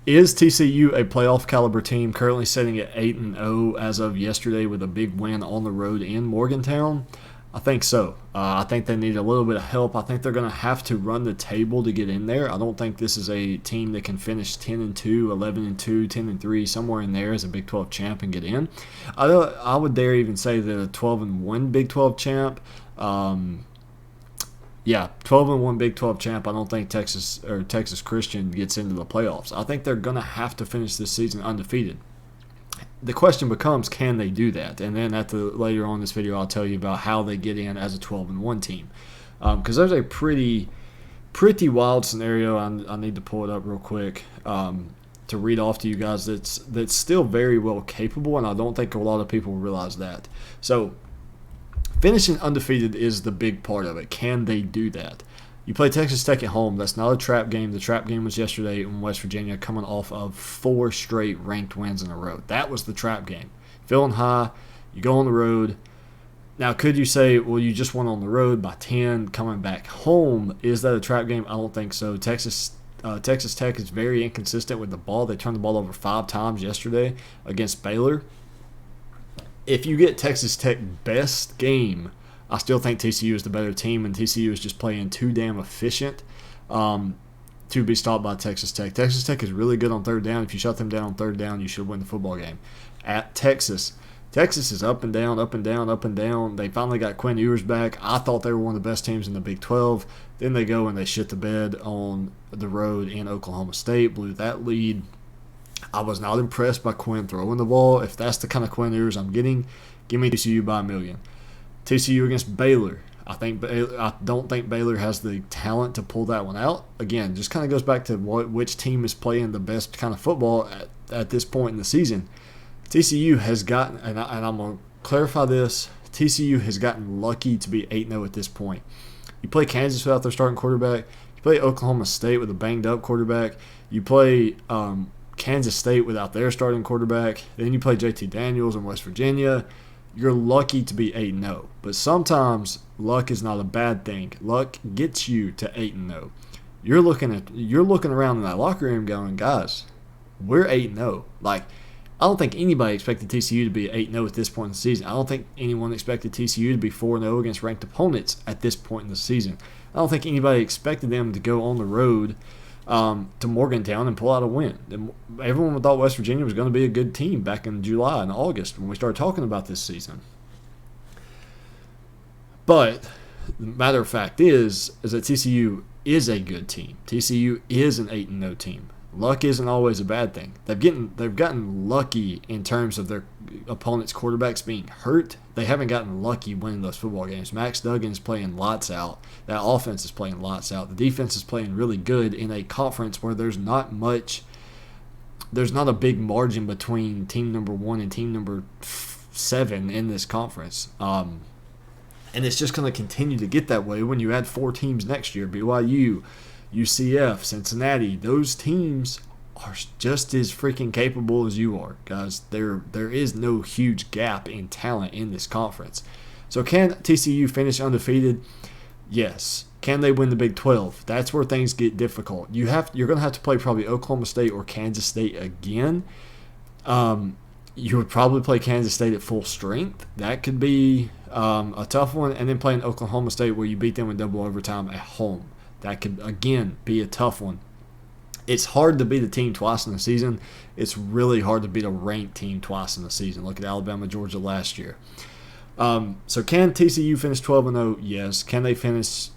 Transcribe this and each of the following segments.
Is TCU a playoff caliber team currently sitting at 8-0 as of yesterday with a big win on the road in Morgantown? I think so. I think they need a little bit of help. I think they're going to have to run the table to get in there. I don't think this is a team that can finish 10-2, 11-2, 10-3, somewhere in there as a Big 12 champ and get in. I would dare even say that a 12-1 Big 12 champ. 12-1 Big 12 champ. I don't think Texas Christian gets into the playoffs. I think they're going to have to finish this season undefeated. The question becomes, can they do that? And then later on in this video, I'll tell you about how they get in as a 12-1 team. Because there's a pretty wild scenario. I need to pull it up real quick to read off to you guys. That's still very well capable, and I don't think a lot of people realize that. So, finishing undefeated is the big part of it. Can they do that? You play Texas Tech at home. That's not a trap game. The trap game was yesterday in West Virginia, coming off of 4 straight ranked wins in a row. That was the trap game. Feeling high, you go on the road. Now, could you say, well, you just went on the road by 10, coming back home? Is that a trap game? I don't think so. Texas Tech is very inconsistent with the ball. They turned the ball over 5 times yesterday against Baylor. If you get Texas Tech best game, I still think TCU is the better team, and TCU is just playing too damn efficient to be stopped by Texas Tech. Texas Tech is really good on third down. If you shut them down on third down, you should win the football game. At Texas is up and down, up and down, up and down. They finally got Quinn Ewers back. I thought they were one of the best teams in the Big 12. Then they go and they shit the bed on the road in Oklahoma State, blew that lead. I was not impressed by Quinn throwing the ball. If that's the kind of Quinn Ewers I'm getting, give me TCU by 1,000,000. TCU against Baylor. I don't think Baylor has the talent to pull that one out. Again, just kind of goes back to which team is playing the best kind of football at this point in the season. TCU has gotten, and I'm going to clarify this, TCU has gotten lucky to be 8-0 at this point. You play Kansas without their starting quarterback. You play Oklahoma State with a banged-up quarterback. You play Kansas State without their starting quarterback. Then you play JT Daniels in West Virginia. You're lucky to be 8-0. But sometimes luck is not a bad thing. Luck gets you to 8-0. You're looking around in that locker room going, guys, we're 8-0. Like, I don't think anybody expected TCU to be 8-0 at this point in the season. I don't think anyone expected TCU to be 4-0 against ranked opponents at this point in the season. I don't think anybody expected them to go on the road to Morgantown and pull out a win. Everyone thought West Virginia was going to be a good team back in July and August when we started talking about this season. But the matter of fact is that TCU is a good team. TCU is an 8-0 team. Luck isn't always a bad thing. They've gotten lucky in terms of their opponents' quarterbacks being hurt. They haven't gotten lucky winning those football games. Max Duggan's playing lights out. That offense is playing lights out. The defense is playing really good in a conference where there's not a big margin between team number 1 and team number 7 in this conference. And it's just going to continue to get that way when you add 4 teams next year. BYU, UCF, Cincinnati, those teams are just as freaking capable as you are, guys. There is no huge gap in talent in this conference. So can TCU finish undefeated? Yes. Can they win the Big 12? That's where things get difficult. You're going to have to play probably Oklahoma State or Kansas State again. You would probably play Kansas State at full strength. That could be a tough one. And then playing Oklahoma State where you beat them in double overtime at home. That could, again, be a tough one. It's hard to beat a team twice in the season. It's really hard to beat a ranked team twice in the season. Look at Alabama, Georgia last year. So can TCU finish 12-0? Yes. Can they finish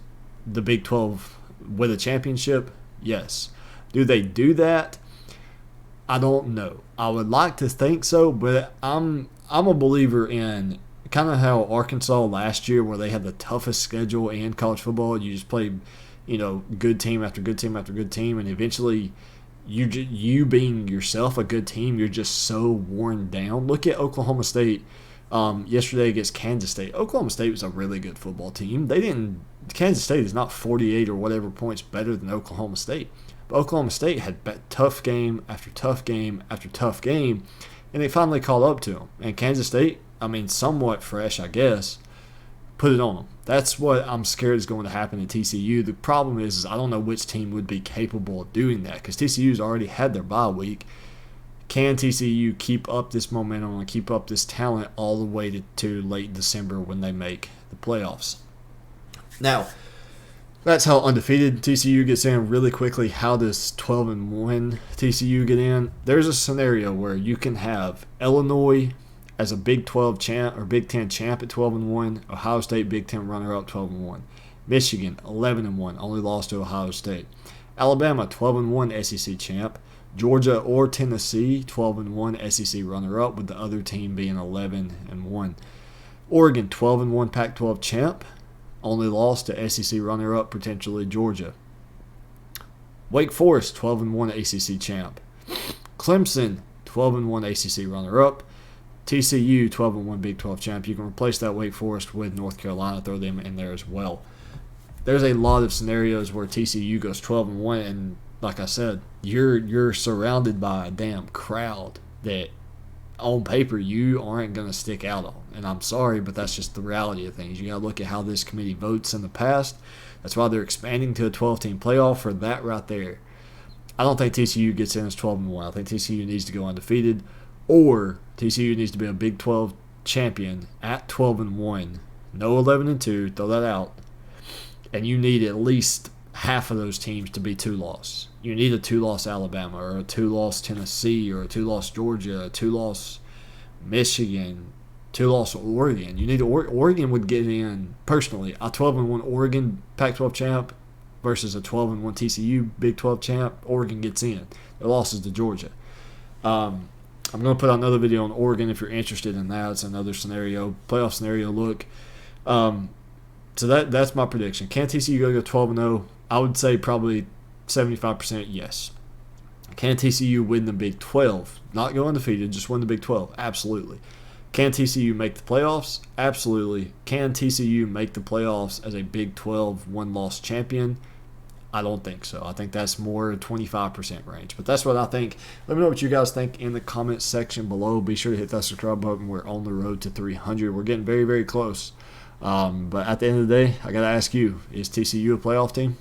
the Big 12 with a championship? Yes. Do they do that? I don't know. I would like to think so, but I'm a believer in kind of how Arkansas last year, where they had the toughest schedule in college football. You just played, good team after good team after good team, and eventually you being yourself a good team, you're just so worn down. Look at Oklahoma State yesterday against Kansas State. Oklahoma State was a really good football team. Kansas State is not 48 or whatever points better than Oklahoma State. But Oklahoma State had tough game after tough game after tough game, and they finally caught up to them. And Kansas State, somewhat fresh, I guess, put it on them. That's what I'm scared is going to happen at TCU. The problem is I don't know which team would be capable of doing that because TCU's already had their bye week. Can TCU keep up this momentum and keep up this talent all the way to late December when they make the playoffs? Now, that's how undefeated TCU gets in really quickly. How does 12-1 TCU get in? There's a scenario where you can have Illinois as a Big 12 champ or Big 10 champ at 12-1, Ohio State Big 10 runner-up 12-1, Michigan 11-1, only lost to Ohio State, Alabama 12-1 SEC champ, Georgia or Tennessee 12-1 SEC runner-up with the other team being 11-1, Oregon 12-1 Pac-12 champ, only lost to SEC runner-up potentially Georgia, Wake Forest 12-1 ACC champ, Clemson 12-1 ACC runner-up, TCU 12-1 Big 12 champ. You can replace that Wake Forest with North Carolina, throw them in there as well. There's a lot of scenarios where TCU goes 12-1, and like I said, you're surrounded by a damn crowd that on paper you aren't going to stick out on. And I'm sorry, but that's just the reality of things. You got to look at how this committee votes in the past. That's why they're expanding to a 12-team playoff for that right there. I don't think TCU gets in as 12-1. I think TCU needs to go undefeated, or TCU needs to be a Big 12 champion at 12-1. No 11-2. Throw that out. And you need at least half of those teams to be 2-loss. You need a 2-loss Alabama or a 2-loss Tennessee or a 2-loss Georgia, a 2-loss Michigan, 2-loss Oregon. You need Oregon would get in personally. A 12-1 Oregon Pac-12 champ versus a 12-1 TCU Big 12 champ. Oregon gets in. The losses to Georgia. I'm going to put out another video on Oregon if you're interested in that. It's another scenario, playoff scenario look. So that's my prediction. Can TCU go 12-0? I would say probably 75% yes. Can TCU win the Big 12? Not go undefeated, just win the Big 12. Absolutely. Can TCU make the playoffs? Absolutely. Can TCU make the playoffs as a Big 12 one-loss champion? I don't think so. I think that's more 25% range. But that's what I think. Let me know what you guys think in the comments section below. Be sure to hit that subscribe button. We're on the road to 300. We're getting very, very close. But at the end of the day, I got to ask you, is TCU a playoff team?